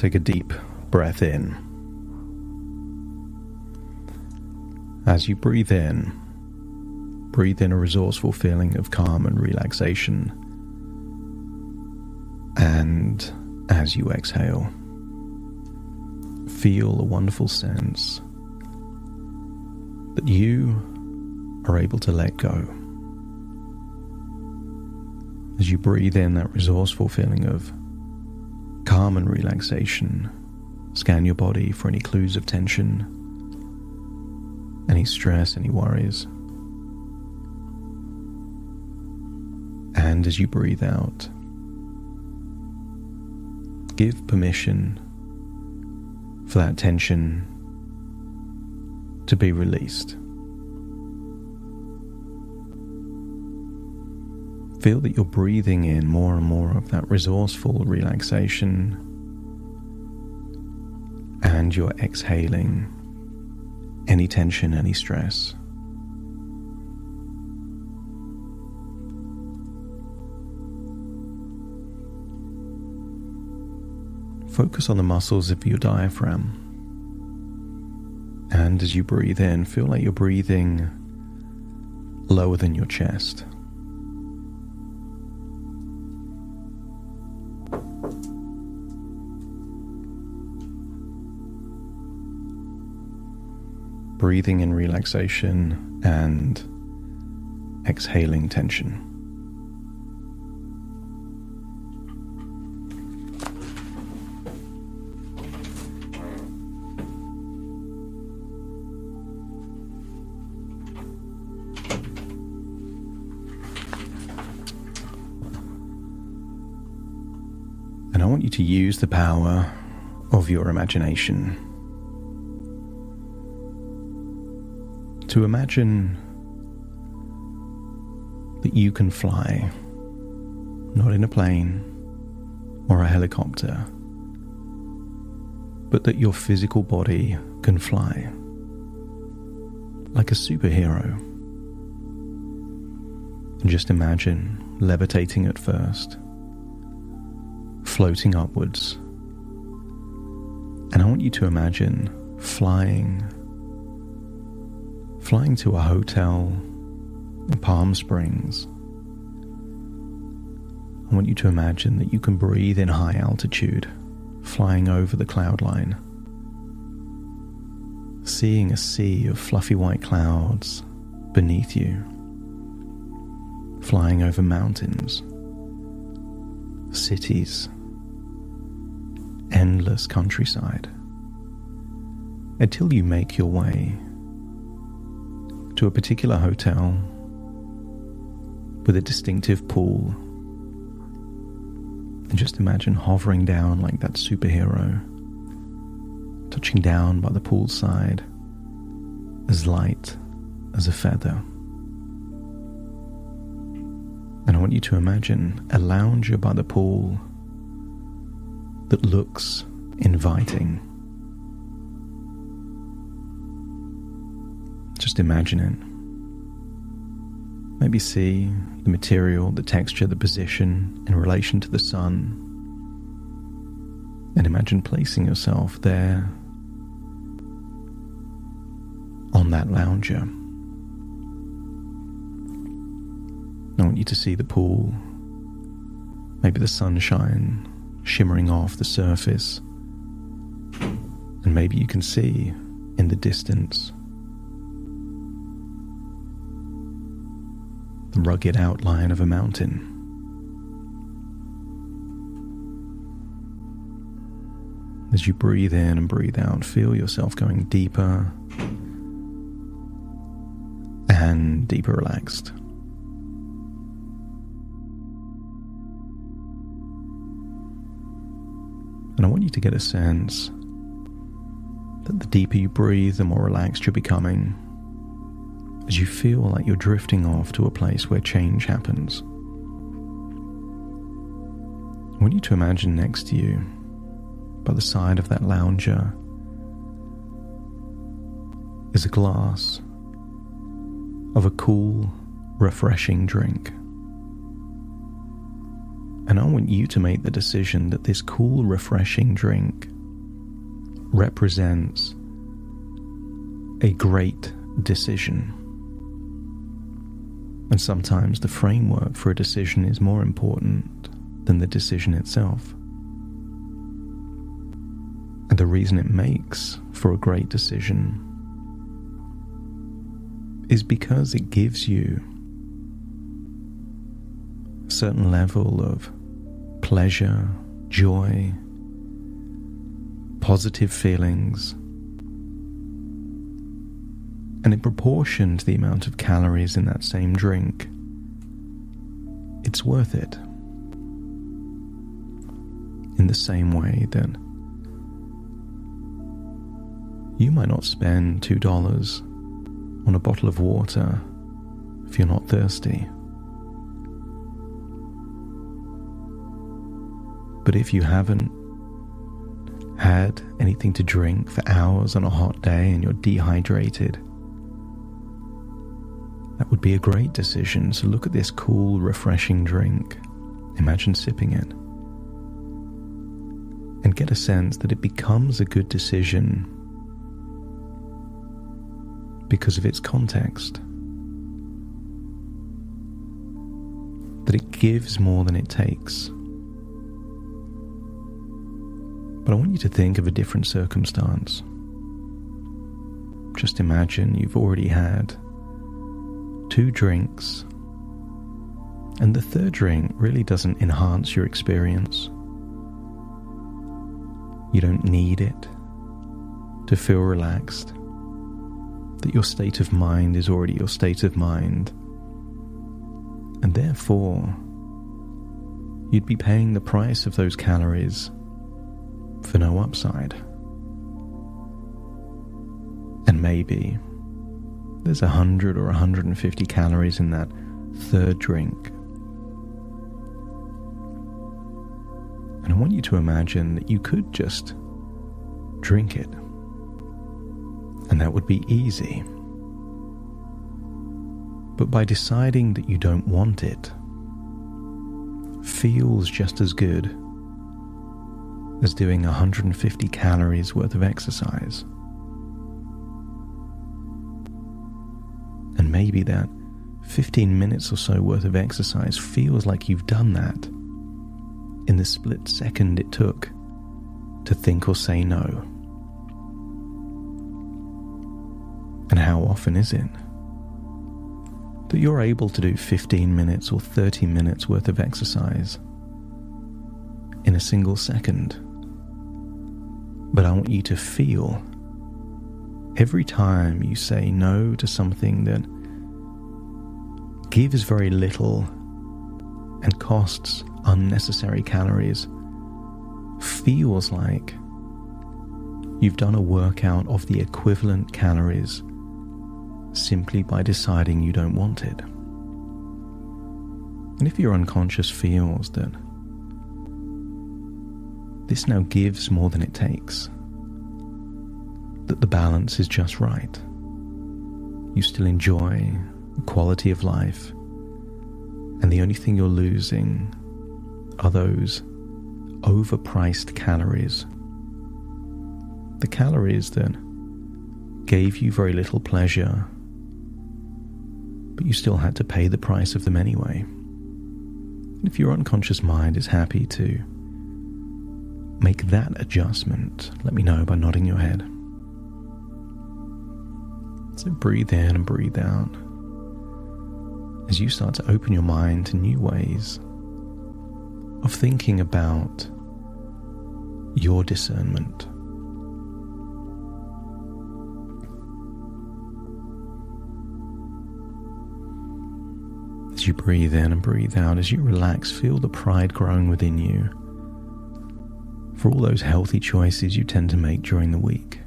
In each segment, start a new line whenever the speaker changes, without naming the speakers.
Take a deep breath in. As you breathe in a resourceful feeling of calm and relaxation. And as you exhale, feel a wonderful sense that you are able to let go. As you breathe in that resourceful feeling of calm and relaxation, scan your body for any clues of tension, any stress, any worries. And as you breathe out, give permission for that tension to be released. Feel that you're breathing in more and more of that resourceful relaxation, and you're exhaling any tension, any stress. Focus on the muscles of your diaphragm. And as you breathe in, feel like you're breathing lower than your chest. Breathing in relaxation and exhaling tension. And I want you to use the power of your imagination to imagine that you can fly, not in a plane or a helicopter, but that your physical body can fly like a superhero. And just imagine levitating at first, floating upwards. And I want you to imagine flying to a hotel in Palm Springs. I want you to imagine that you can breathe in high altitude, flying over the cloud line, seeing a sea of fluffy white clouds beneath you, flying over mountains, cities, endless countryside, until you make your way to a particular hotel with a distinctive pool. And just imagine hovering down like that superhero, touching down by the poolside, as light as a feather. And I want you to imagine a lounger by the pool that looks inviting. Just imagine it. Maybe see the material, the texture, the position in relation to the sun. And imagine placing yourself there on that lounger. I want you to see the pool, maybe the sunshine shimmering off the surface. And maybe you can see in the distance the rugged outline of a mountain. As you breathe in and breathe out, feel yourself going deeper and deeper relaxed. And I want you to get a sense that the deeper you breathe, the more relaxed you're becoming, as you feel like you're drifting off to a place where change happens. I want you to imagine next to you, by the side of that lounger, is a glass of a cool, refreshing drink. And I want you to make the decision that this cool, refreshing drink represents a great decision. And sometimes the framework for a decision is more important than the decision itself. And the reason it makes for a great decision is because it gives you a certain level of pleasure, joy, positive feelings, and in proportion to the amount of calories in that same drink, it's worth it. In the same way that you might not spend $2 on a bottle of water if you're not thirsty. But if you haven't had anything to drink for hours on a hot day and you're dehydrated, that would be a great decision. So look at this cool, refreshing drink. Imagine sipping it. And get a sense that it becomes a good decision because of its context. That it gives more than it takes. But I want you to think of a different circumstance. Just imagine you've already had 2 drinks, and the third drink really doesn't enhance your experience. You don't need it to feel relaxed, that your state of mind is already your state of mind, and therefore you'd be paying the price of those calories for no upside. And maybe there's 100 or 150 calories in that third drink. And I want you to imagine that you could just drink it. And that would be easy. But by deciding that you don't want it, feels just as good as doing 150 calories worth of exercise. And maybe that 15 minutes or so worth of exercise feels like you've done that in the split second it took to think or say no. And how often is it that you're able to do 15 minutes or 30 minutes worth of exercise in a single second? But I want you to feel every time you say no to something that gives very little and costs unnecessary calories, feels like you've done a workout of the equivalent calories simply by deciding you don't want it. And if your unconscious feels that this now gives more than it takes, that the balance is just right, you still enjoy the quality of life, and the only thing you're losing are those overpriced calories. The calories that gave you very little pleasure, but you still had to pay the price of them anyway. And if your unconscious mind is happy to make that adjustment, let me know by nodding your head. So breathe in and breathe out as you start to open your mind to new ways of thinking about your discernment. As you breathe in and breathe out, as you relax, feel the pride growing within you for all those healthy choices you tend to make during the week,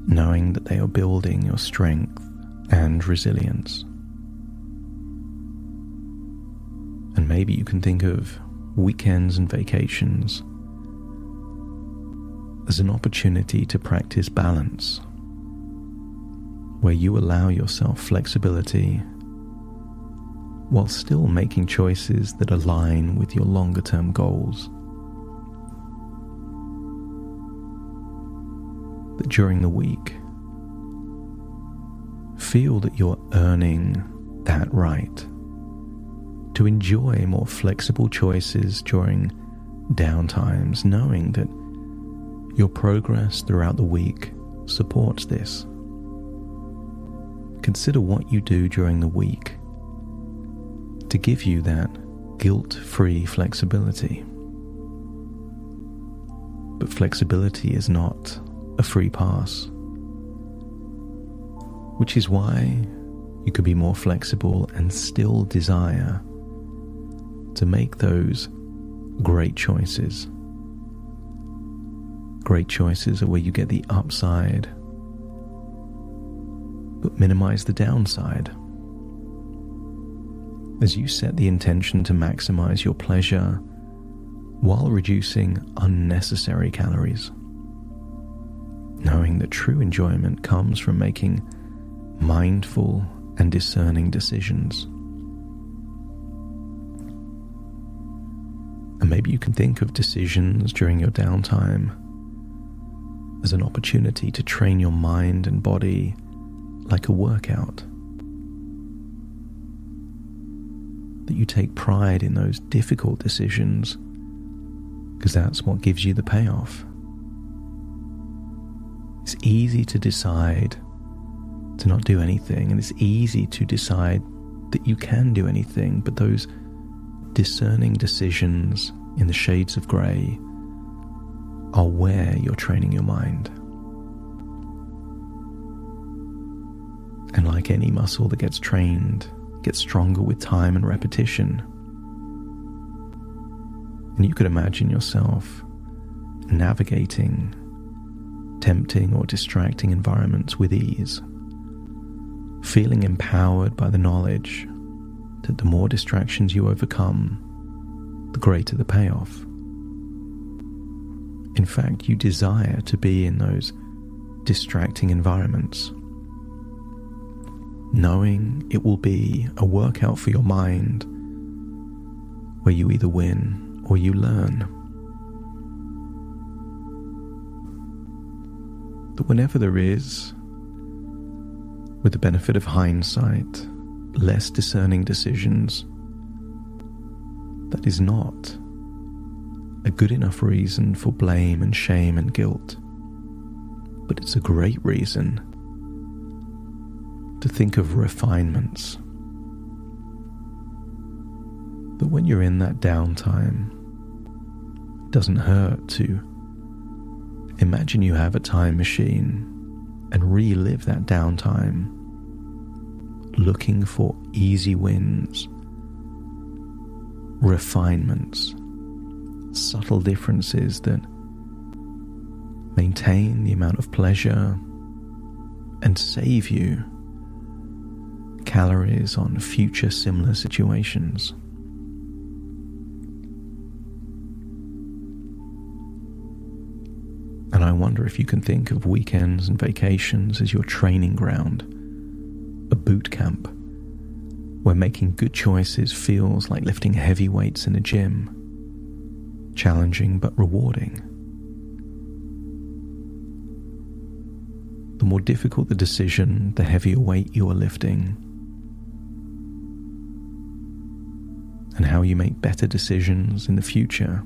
knowing that they are building your strength and resilience. And maybe you can think of weekends and vacations as an opportunity to practice balance, where you allow yourself flexibility while still making choices that align with your longer-term goals. that during the week, feel that you're earning that right to enjoy more flexible choices during downtimes, knowing that your progress throughout the week supports this. Consider what you do during the week to give you that guilt-free flexibility. But flexibility is not a free pass, which is why you could be more flexible and still desire to make those great choices. Great choices are where you get the upside, but minimize the downside. As you set the intention to maximize your pleasure while reducing unnecessary calories, knowing that true enjoyment comes from making mindful and discerning decisions. And maybe you can think of decisions during your downtime as an opportunity to train your mind and body like a workout. That you take pride in those difficult decisions because that's what gives you the payoff. It's easy to decide to not do anything, and it's easy to decide that you can do anything, but those discerning decisions in the shades of grey are where you're training your mind. And like any muscle that gets trained, it gets stronger with time and repetition. And you could imagine yourself navigating tempting or distracting environments with ease, feeling empowered by the knowledge that the more distractions you overcome, the greater the payoff. In fact, you desire to be in those distracting environments, knowing it will be a workout for your mind where you either win or you learn. That whenever there is, with the benefit of hindsight, less discerning decisions, that is not a good enough reason for blame and shame and guilt, but it's a great reason to think of refinements. That when you're in that downtime, it doesn't hurt to imagine you have a time machine and relive that downtime, looking for easy wins, refinements, subtle differences that maintain the amount of pleasure and save you calories on future similar situations. And I wonder if you can think of weekends and vacations as your training ground, a boot camp, where making good choices feels like lifting heavy weights in a gym, challenging but rewarding. The more difficult the decision, the heavier weight you are lifting. And how you make better decisions in the future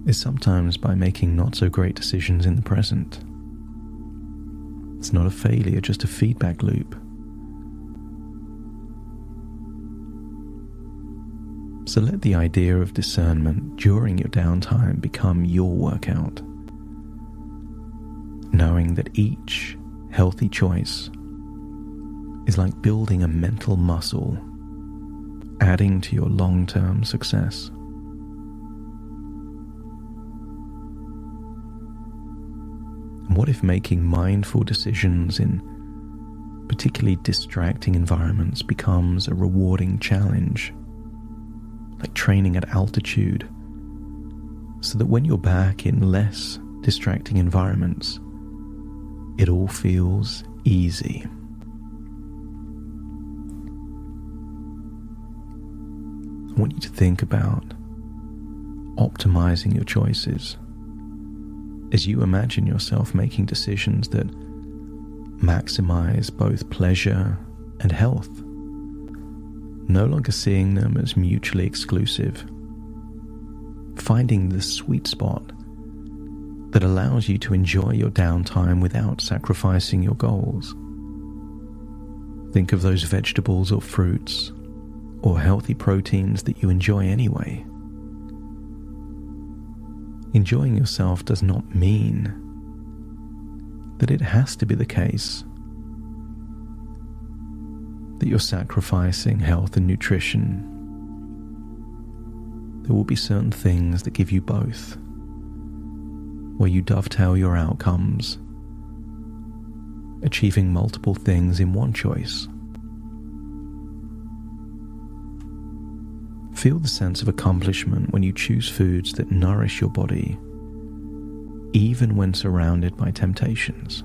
is sometimes by making not so great decisions in the present. It's not a failure, just a feedback loop. So let the idea of discernment during your downtime become your workout, knowing that each healthy choice is like building a mental muscle, adding to your long-term success. And what if making mindful decisions in particularly distracting environments becomes a rewarding challenge, like training at altitude, so that when you're back in less distracting environments, it all feels easy. I want you to think about optimizing your choices, as you imagine yourself making decisions that maximize both pleasure and health, no longer seeing them as mutually exclusive, finding the sweet spot that allows you to enjoy your downtime without sacrificing your goals. Think of those vegetables or fruits or healthy proteins that you enjoy anyway. Enjoying yourself does not mean that it has to be the case that you're sacrificing health and nutrition. There will be certain things that give you both, where you dovetail your outcomes, achieving multiple things in one choice. Feel the sense of accomplishment when you choose foods that nourish your body, even when surrounded by temptations.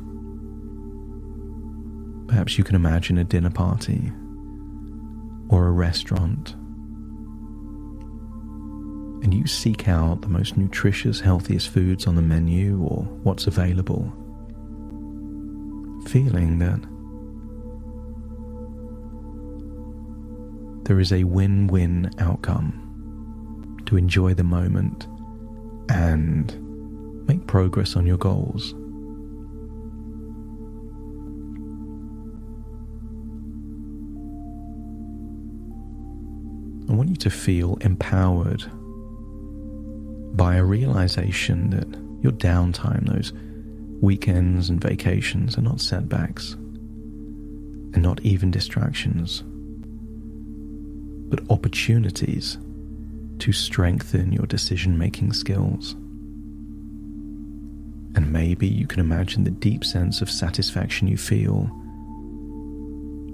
Perhaps you can imagine a dinner party or a restaurant, and you seek out the most nutritious, healthiest foods on the menu or what's available, feeling that there is a win-win outcome to enjoy the moment and make progress on your goals. I want you to feel empowered by a realization that your downtime, those weekends and vacations, are not setbacks and not even distractions, but opportunities to strengthen your decision-making skills. And maybe you can imagine the deep sense of satisfaction you feel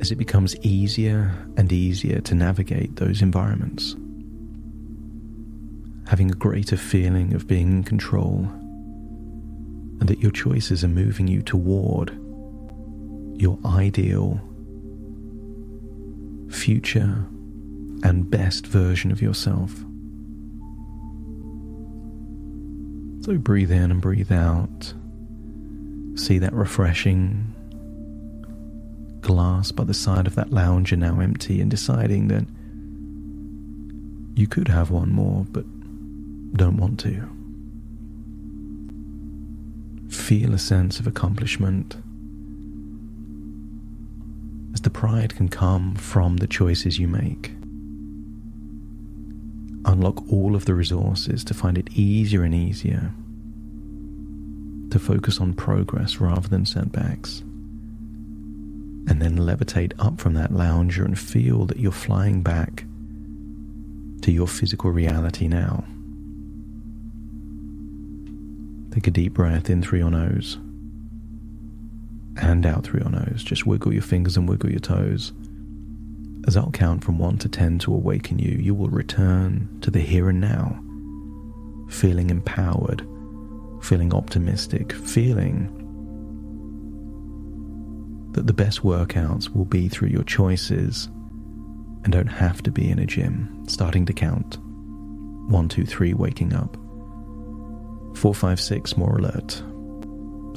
as it becomes easier and easier to navigate those environments. Having a greater feeling of being in control, and that your choices are moving you toward your ideal future and best version of yourself. So breathe in and breathe out. See that refreshing glass by the side of that lounger now empty, and deciding that you could have one more but don't want to. Feel a sense of accomplishment, as the pride can come from the choices you make. Unlock all of the resources to find it easier and easier to focus on progress rather than setbacks. And then levitate up from that lounger and feel that you're flying back to your physical reality now. Take a deep breath in through your nose and out through your nose. Just wiggle your fingers and wiggle your toes. As I'll count from 1 to 10 to awaken you, you will return to the here and now, feeling empowered, feeling optimistic, feeling that the best workouts will be through your choices and don't have to be in a gym. Starting to count. 1, 2, 3, waking up. 4, 5, 6, more alert.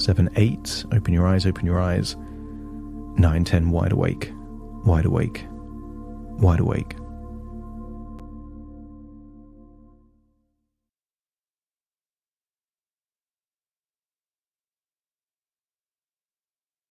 7, 8, open your eyes, open your eyes. 9, 10, wide awake, wide awake, wide awake.